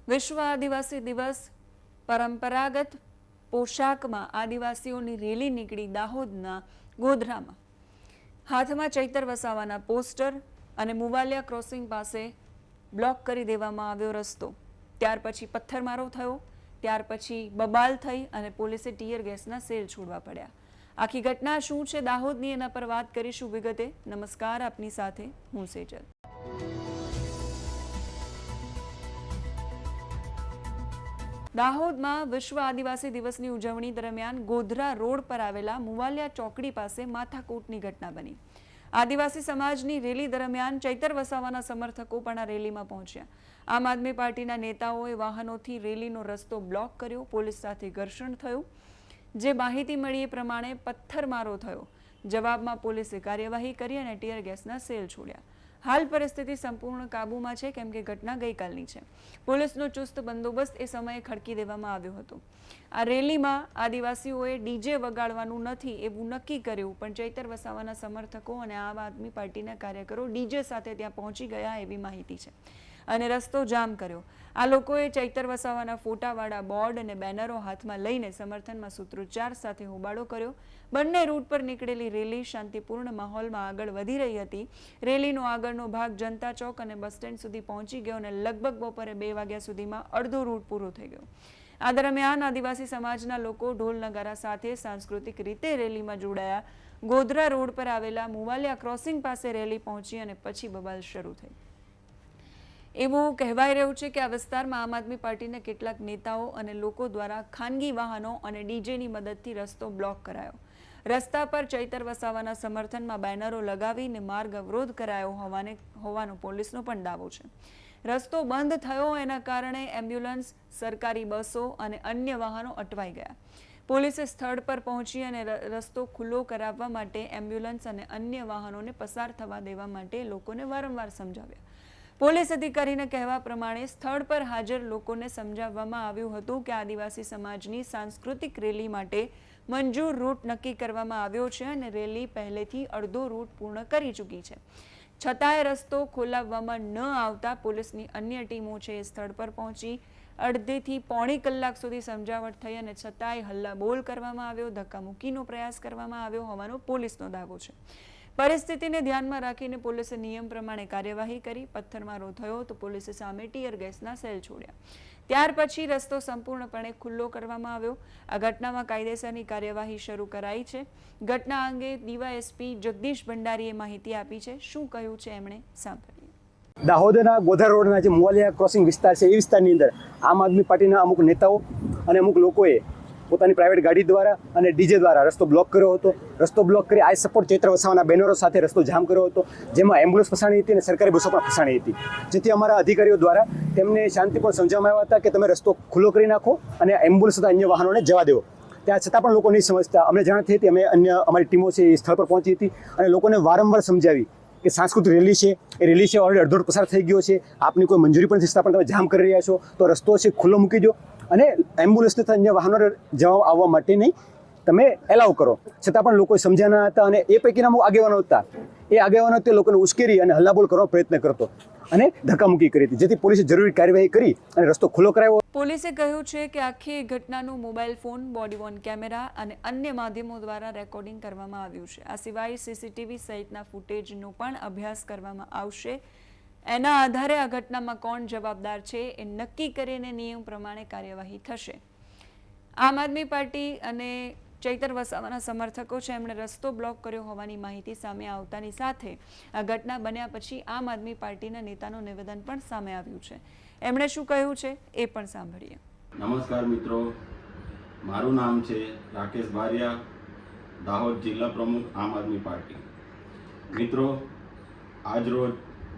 વિશ્વ આદિવાસી દિવસ પરંપરાગત પોશાકમાં આદિવાસીઓની રેલી નીકળી દાહોદના ગોધરામાં હાથમાં ચૈતર વસાવાના પોસ્ટર અને મુવાલિયા ક્રોસિંગ પાસે બ્લોક કરી દેવામાં આવ્યો રસ્તો। ત્યાર પછી પથ્થરમારો થયો, ત્યાર પછી બબાલ થઈ અને પોલીસે ટીયર ગેસના સેલ છોડવા પડ્યા। આખી ઘટના શું છે દાહોદની એના પર વાત કરીશું વિગતે। નમસ્કાર, આપની સાથે હું સેજલ। દાહોદમાં વિશ્વ આદિવાસી દિવસની ઉજવણી દરમિયાન ગોધરા રોડ પર આવેલા મુવાલિયા ચોકડી પાસે માથાકૂટની ઘટના બની। આદિવાસી સમાજની રેલી દરમિયાન ચૈતર વસાવાના સમર્થકો પણ આ રેલીમાં પહોંચ્યા। આમ આદમી પાર્ટીના નેતાઓએ વાહનોથી રેલીનો રસ્તો બ્લોક કર્યો। પોલીસ સાથે ઘર્ષણ થયું। જે માહિતી મળી એ પ્રમાણે પથ્થરમારો થયો। જવાબમાં પોલીસે કાર્યવાહી કરી અને ટીયર ગેસના સેલ છોડ્યા। હાલ પરિસ્થિતિ સંપૂર્ણ કાબૂમાં છે, કેમ કે ઘટના ગઈકાલની છે। પોલીસનો ચુસ્ત બંદોબસ્ત એ સમયે ખડકી દેવામાં આવ્યો હતો। આ રેલીમાં આદિવાસીઓએ ડીજે વગાડવાનું નથી એવું નક્કી કર્યું, પણ ચૈતર વસાવાના સમર્થકો અને આમ આદમી પાર્ટીના કાર્યકરો ડીજે સાથે ત્યાં પહોંચી ગયા એવી માહિતી છે અને રસ્તો જામ કર્યો। આ લોકોએ ચૈતર વસાવાના ફોટાવાળા બોર્ડ અને બેનરો હાથમાં લઈને સમર્થનમાં સૂત્રોચ્ચાર સાથે હોબાળો કર્યો। બંને રૂટ પર નીકળેલી રેલી શાંતિપૂર્ણ માહોલમાં આગળ વધી રહી હતી। રેલીનો આગળનો ભાગ જનતા ચોક અને બસ સ્ટેન્ડ સુધી પહોંચી ગયો અને લગભગ બપોરે 2 વાગ્યા સુધીમાં અડધો રૂટ પૂરો થઈ ગયો। આ દરમિયાન આદિવાસી સમાજના લોકો ઢોલ નગારા સાથે સાંસ્કૃતિક રીતે રેલીમાં જોડાયા। ગોધરા રોડ પર આવેલા મુવાલિયા ક્રોસિંગ પાસે રેલી પહોંચી અને પછી બબાલ શરૂ થઈ। એવું કહેવાય રહ્યું છે કે આ વિસ્તારમાં આમ આદમી પાર્ટીના કેટલાક નેતાઓ અને લોકો દ્વારા ખાનગી વાહનો અને ડીજેની મદદથી રસ્તો બ્લોક કરાયો। રસ્તા પર ચૈતર વસાવાના સમર્થનમાં બેનરો લગાવીને માર્ગ અવરોધ કરાયો હોવાનો પોલીસનો પણ દાવો છે। રસ્તો બંધ થયો એના કારણે એમ્બ્યુલન્સ, સરકારી બસો અને અન્ય વાહનો અટવાઈ ગયા। પોલીસે સ્થળ પર પહોંચી અને રસ્તો ખુલ્લો કરાવવા માટે એમ્બ્યુલન્સ અને અન્ય વાહનોને પસાર થવા દેવા માટે લોકોને વારંવાર સમજાવ્યા। પોલીસ અધિકારીના કહેવા પ્રમાણે સ્થળ પર હાજર લોકોને સમજાવવામાં આવ્યું હતું કે આદિવાસી સમાજની સાંસ્કૃતિક રેલી માટે મંજૂર રૂટ નક્કી કરવામાં આવ્યો છે અને રેલી પહેલેથી અડધો રૂટ પૂર્ણ કરી ચૂકી છે। છતાંય રસ્તો ખોલાવવામાં ન આવતા પોલીસની અન્ય ટીમો છે એ સ્થળ પર પહોંચી અડધીથી પોણી કલાક સુધી સમજાવટ થઈ અને છતાંય હલ્લાબોલ કરવામાં આવ્યો, ધક્કામુક્કીનો પ્રયાસ કરવામાં આવ્યો હોવાનો પોલીસનો દાવો છે। પરિસ્થિતિને ધ્યાનમાં રાખીને પોલીસે નિયમ પ્રમાણે કાર્યવાહી કરી। પથ્થરમારો થયો તો પોલીસે સામે ટીયર ગેસના સેલ છોડ્યા। ત્યાર પછી રસ્તો સંપૂર્ણપણે ખુલ્લો કરવામાં આવ્યો। આ ઘટનામાં કાયદેસરની કાર્યવાહી શરૂ કરાઈ છે। ઘટના અંગે ડીવાયએસપી જગદીશ ભંડારીએ માહિતી આપી છે। શું કહ્યું છે એમણે સાંભળીએ। દાહોદના ગોધરા રોડના જે મુવાલિયા ક્રોસિંગ વિસ્તાર છે એ વિસ્તારની અંદર આમ આદમી પાર્ટીના અમુક નેતાઓ અને અમુક લોકોએ પોતાની પ્રાઇવેટ ગાડી દ્વારા અને ડીજે દ્વારા રસ્તો બ્લોક કર્યો હતો। રસ્તો બ્લોક કરી આઈ સપોર્ટ ચૈત્ર વસાવાના બેનરો સાથે રસ્તો જામ કર્યો હતો, જેમાં એમ્બ્યુલન્સ ફસાણી હતી અને સરકારી બસો પણ ફસાણી હતી। જેથી અમારા અધિકારીઓ દ્વારા તેમને શાંતિપૂર્ણ સમજાવવામાં આવ્યા હતા કે તમે રસ્તો ખુલ્લો કરી નાખો અને એમ્બ્યુલન્સ તથા અન્ય વાહનોને જવા દેવો। ત્યાં છતાં પણ લોકો નહીં સમજતા। અમને જાણ થઈ હતી, અમે અન્ય અમારી ટીમો છે એ સ્થળ પર પહોંચી હતી અને લોકોને વારંવાર સમજાવી કે સાંસ્કૃતિક રેલી છે, એ રેલી છે ઓલરેડી અડધો પસાર થઈ ગયો છે, આપની કોઈ મંજૂરી પણ છતાં પણ તમે જામ કરી રહ્યા છો, તો રસ્તો છે ખુલ્લો મૂકી દો અને એમ્બ્યુલન્સ તથા અન્ય વાહનો જવા આવવા માટે નહીં તમે એલાવ કરો। છતાં પણ લોકો સમજ્યા ન હતા અને એ પૈકીના અમુક આગેવાનો હતા, એ આગેવાનો તે લોકોને ઉશ્કેરી અને હલ્લાબોલ કરવાનો પ્રયત્ન કરતો અને ધક્કામુક્કી કરી હતી, જેથી પોલીસે જરૂરી કાર્યવાહી કરી અને રસ્તો ખુલ્લો કરાવ્યો। પોલીસે કહ્યું છે કે આખી ઘટનાનું mobile phone, body Warne camera અને અન્ય માધ્યમો દ્વારા રેકોર્ડિંગ કરવામાં આવ્યું છે। આ સિવાય સીસીટીવી સહિતના ફૂટેજનો પણ અભ્યાસ કરવામાં આવશે। એના આધારે આ ઘટનામાં કોણ જવાબદાર છે એ નક્કી કરીને નિયમ પ્રમાણે કાર્યવાહી થશે। આમ આદમી પાર્ટી અને ચૈતર વસાવાના સમર્થકો છે એમણે રસ્તો બ્લોક કર્યો હોવાની માહિતી સામે આવતાની સાથે આ ઘટના બન્યા પછી આમ આદમી પાર્ટીના નેતાનું નિવેદન પણ સામે આવ્યું છે। એમણે શું કહ્યું છે એ પણ સાંભળીએ। નમસ્કાર મિત્રો, મારું નામ છે રાકેશ બારિયા, દાહોદ જિલ્લા પ્રમુખ આમ આદમી પાર્ટી। મિત્રો, આજરોજ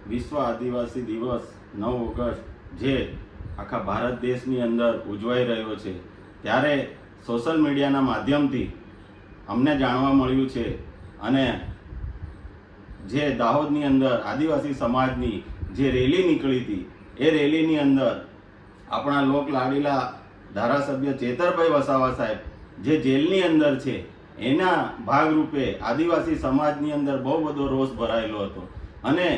વિશ્વ આદિવાસી દિવસ 9 ઓગસ્ટ જે આખા ભારત દેશની અંદર ઉજવાઈ રહ્યો છે, ત્યારે સોશિયલ મીડિયાના માધ્યમથી અમને જાણવા મળ્યું છે અને જે દાહોદની અંદર આદિવાસી સમાજની જે રેલી નીકળી હતી એ રેલીની અંદર આપણા લોક લાડીલા ધારાસભ્ય ચેતરભાઈ વસાવા સાહેબ જે જેલની અંદર છે એના ભાગરૂપે આદિવાસી સમાજની અંદર બહુ બધો રોષ ભરાયેલો હતો અને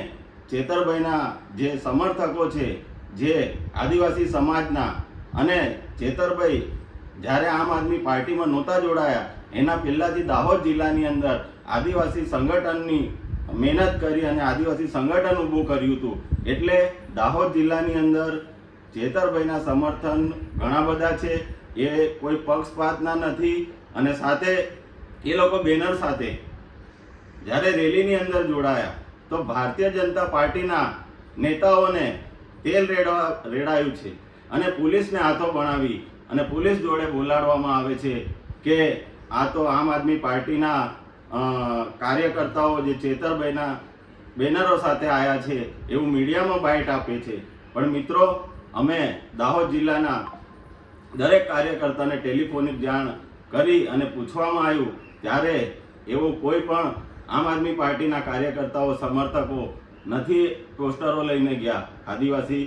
ચેતરભાઈના જે સમર્થકો છે જે આદિવાસી સમાજના અને ચેતરભાઈ જ્યારે આમ આદમી પાર્ટીમાં નહોતા જોડાયા એના પહેલાંથી દાહોદ જિલ્લાની અંદર આદિવાસી સંગઠનની મહેનત કરી અને આદિવાસી સંગઠન ઊભું કર્યું હતું. એટલે દાહોદ જિલ્લાની અંદર ચેતરભાઈના સમર્થન ઘણા બધા છે. એ કોઈ પક્ષપાતના નથી. અને સાથે એ લોકો બેનર સાથે જ્યારે રેલીની અંદર જોડાયા તો ભારતીય જનતા પાર્ટીના નેતાઓને તેલ રેડાયું છે અને પોલીસને હાથો બનાવી અને પોલીસ જોડે બોલાડવામાં આવે છે કે આ તો આમ આદમી પાર્ટીના કાર્યકર્તાઓ જે ચેતરભાઈના બેનરો સાથે આવ્યા છે એવું મીડિયામાં બાઇટ આપે છે. પણ મિત્રો, અમે દાહોદ જિલ્લાના દરેક કાર્યકર્તાને ટેલિફોનિક જાણ કરી અને પૂછવામાં આવ્યું ત્યારે એવું કોઈ પણ આમ આદમી પાર્ટીના કાર્યકર્તાઓ સમર્થકો નથી પોસ્ટરો લઈને ગયા. આદિવાસી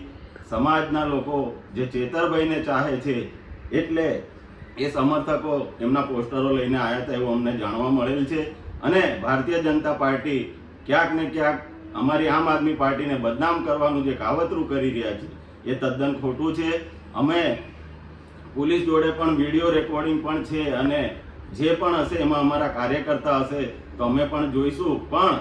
સમાજના લોકો જે ચેતરભાઈને ચાહે છે એટલે એ સમર્થકો એમના પોસ્ટરો લઈને આવ્યા હતા એવું અમને જાણવા મળેલ છે. અને ભારતીય જનતા પાર્ટી ક્યાંક ને ક્યાંક અમારી આમ આદમી પાર્ટીને બદનામ કરવાનું જે કાવતરું કરી રહ્યા છે એ તદ્દન ખોટું છે. અમે પોલીસ જોડે પણ વિડીયો રેકોર્ડિંગ પણ છે અને જે પણ હશે એમાં અમારા કાર્યકર્તા હશે તો અમે પણ જોઈશું. પણ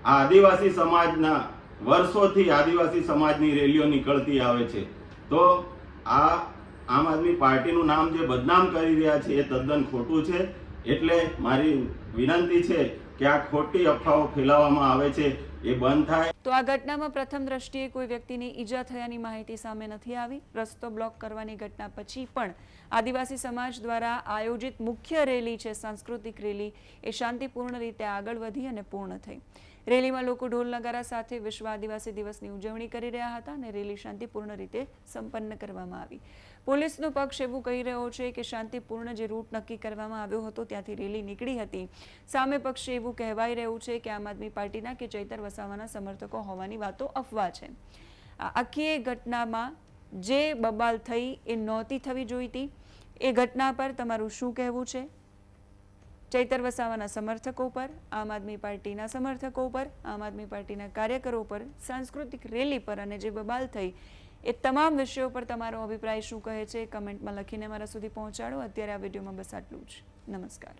આ આદિવાસી સમાજના વર્ષોથી આદિવાસી સમાજની રેલીઓ નીકળતી આવે છે તો આ આમ આદમી પાર્ટીનું નામ જે બદનામ કરી રહ્યા છે એ તદ્દન ખોટું છે. એટલે મારી વિનંતી છે કે આ ખોટી અફવાઓ ફેલાવવામાં આવે છે એ બંધ થાય. તો આ ઘટનામાં પ્રથમ દ્રષ્ટિએ કોઈ વ્યક્તિની ઈજા થયાની માહિતી સામે નથી આવી. રસ્તો બ્લોક કરવાની ઘટના પછી પણ આદિવાસી સમાજ દ્વારા આયોજિત મુખ્ય રેલી છે, સાંસ્કૃતિક રેલી, એ શાંતિપૂર્ણ રીતે આગળ વધી અને પૂર્ણ થઈ. રેલીમાં લોકો ઢોલ નગારા સાથે વિશ્વ આદિવાસી દિવસની ઉજવણી કરી રહ્યા હતા અને રેલી શાંતિપૂર્ણ રીતે સંપન્ન કરવામાં આવી. પોલીસનો પક્ષ એવું કહી રહ્યો છે કે શાંતિપૂર્ણ જે રૂટ નક્કી કરવામાં આવ્યો હતો ત્યાંથી રેલી નીકળી હતી. સામે પક્ષે એવું કહેવાઈ રહ્યું છે કે આમ આદમી પાર્ટીના કે ચૈતર વસાવાના સમર્થકો હોવાની વાતો અફવા છે. આ આખી ઘટનામાં જે બબાલ થઈ એ નહોતી થવી જોઈતી. એ ઘટના પર તમારું શું કહેવું છે? ચૈતર વસાવાના સમર્થકો પર, આમ આદમી પાર્ટીના સમર્થકો પર, આમ આદમી પાર્ટીના કાર્યકરો પર, સાંસ્કૃતિક રેલી પર અને જે બબાલ થઈ એ તમામ વિષયો પર તમારો અભિપ્રાય શું કહે છે કમેન્ટમાં લખીને મારા સુધી પહોંચાડો. અત્યારે આ વિડીયોમાં બસ આટલું જ. નમસ્કાર.